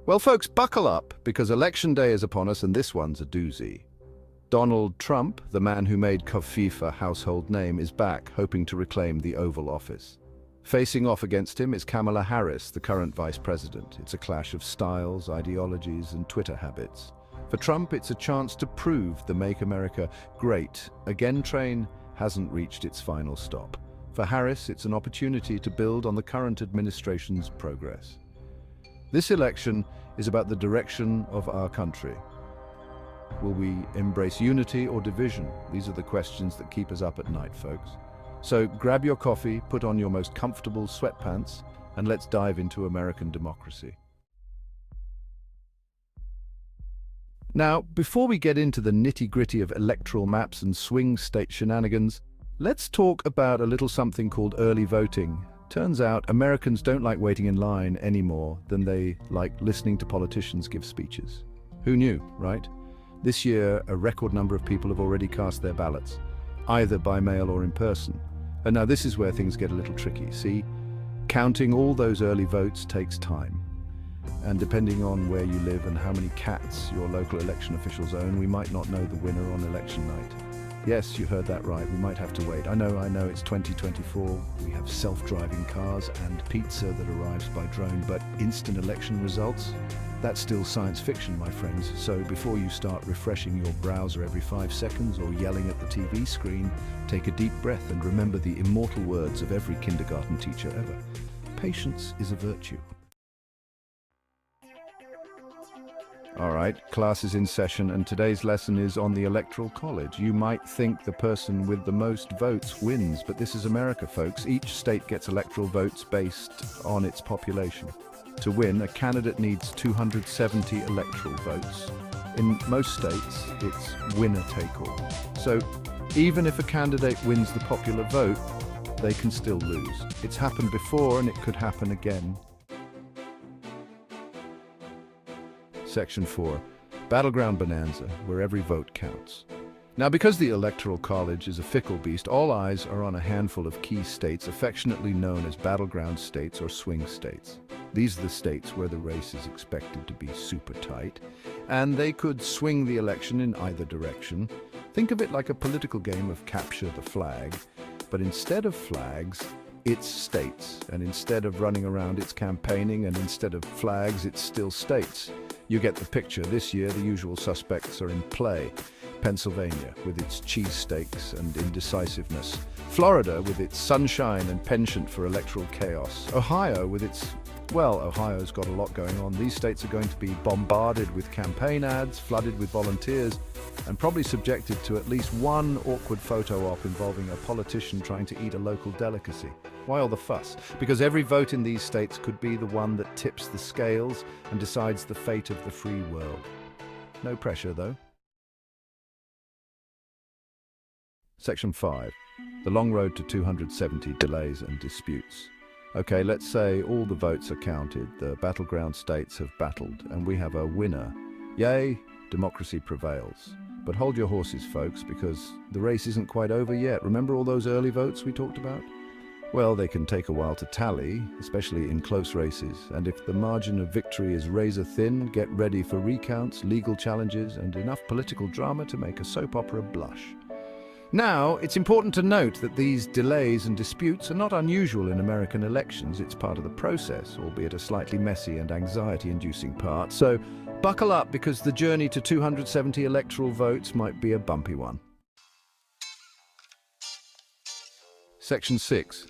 Well, folks, buckle up, because Election Day is upon us, and this one's a doozy. Donald Trump, the man who made Kofif a household name, is back, hoping to reclaim the Oval Office. Facing off against him is Kamala Harris, the current vice president. It's a clash of styles, ideologies, and Twitter habits. For Trump, it's a chance to prove the Make America Great Again train hasn't reached its final stop. For Harris, it's an opportunity to build on the current administration's progress. This election is about the direction of our country. Will we embrace unity or division? These are the questions that keep us up at night, folks. So grab your coffee, put on your most comfortable sweatpants, and let's dive into American democracy. Now, before we get into the nitty-gritty of electoral maps and swing state shenanigans, let's talk about a little something called early voting. Turns out Americans don't like waiting in line any more than they like listening to politicians give speeches. Who knew, right? This year, a record number of people have already cast their ballots, either by mail or in person. And now this is where things get a little tricky. See, counting all those early votes takes time. And depending on where you live and how many cats your local election officials own, we might not know the winner on election night. Yes, you heard that right. We might have to wait. I know, it's 2024. We have self-driving cars and pizza that arrives by drone, but instant election results? That's still science fiction, my friends. So before you start refreshing your browser every 5 seconds or yelling at the TV screen, take a deep breath and remember the immortal words of every kindergarten teacher ever. Patience is a virtue. All right, class is in session, and today's lesson is on the Electoral College. You might think the person with the most votes wins, but this is America, folks. Each state gets electoral votes based on its population. To win, a candidate needs 270 electoral votes. In most states, it's winner take all. So even if a candidate wins the popular vote, they can still lose. It's happened before, and it could happen again. Section 4, Battleground Bonanza, where every vote counts. Now, because the Electoral College is a fickle beast, all eyes are on a handful of key states affectionately known as battleground states or swing states. These are the states where the race is expected to be super tight, and they could swing the election in either direction. Think of it like a political game of capture the flag, but instead of flags, it's states, and instead of running around, it's campaigning, and instead of flags, it's still states. You get the picture. This year, the usual suspects are in play. Pennsylvania, with its cheesesteaks and indecisiveness. Florida, with its sunshine and penchant for electoral chaos. Ohio, with its... well, Ohio's got a lot going on. These states are going to be bombarded with campaign ads, flooded with volunteers, and probably subjected to at least one awkward photo op involving a politician trying to eat a local delicacy. Why all the fuss? Because every vote in these states could be the one that tips the scales and decides the fate of the free world. No pressure, though. Section 5. The long road to 270 delays and disputes. Okay, let's say all the votes are counted, the battleground states have battled, and we have a winner. Yay, democracy prevails. But hold your horses, folks, because the race isn't quite over yet. Remember all those early votes we talked about? Well, they can take a while to tally, especially in close races, and if the margin of victory is razor thin, get ready for recounts, legal challenges, and enough political drama to make a soap opera blush. Now, it's important to note that these delays and disputes are not unusual in American elections. It's part of the process, albeit a slightly messy and anxiety-inducing part. So buckle up, because the journey to 270 electoral votes might be a bumpy one. Section 6.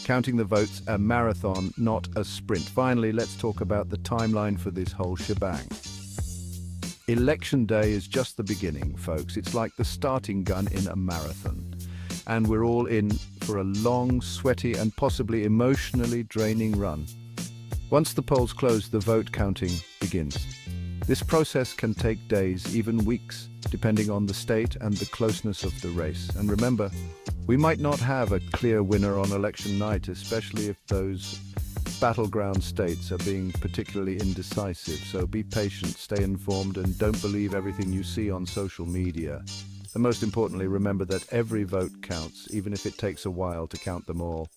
Counting the votes, a marathon, not a sprint. Finally, let's talk about the timeline for this whole shebang. Election day is just the beginning, folks. It's like the starting gun in a marathon. And we're all in for a long, sweaty, and possibly emotionally draining run. Once the polls close, the vote counting begins. This process can take days, even weeks, depending on the state and the closeness of the race. And remember, we might not have a clear winner on election night, especially if those battleground states are being particularly indecisive. So be patient, stay informed, and don't believe everything you see on social media. And most importantly, remember that every vote counts, even if it takes a while to count them all.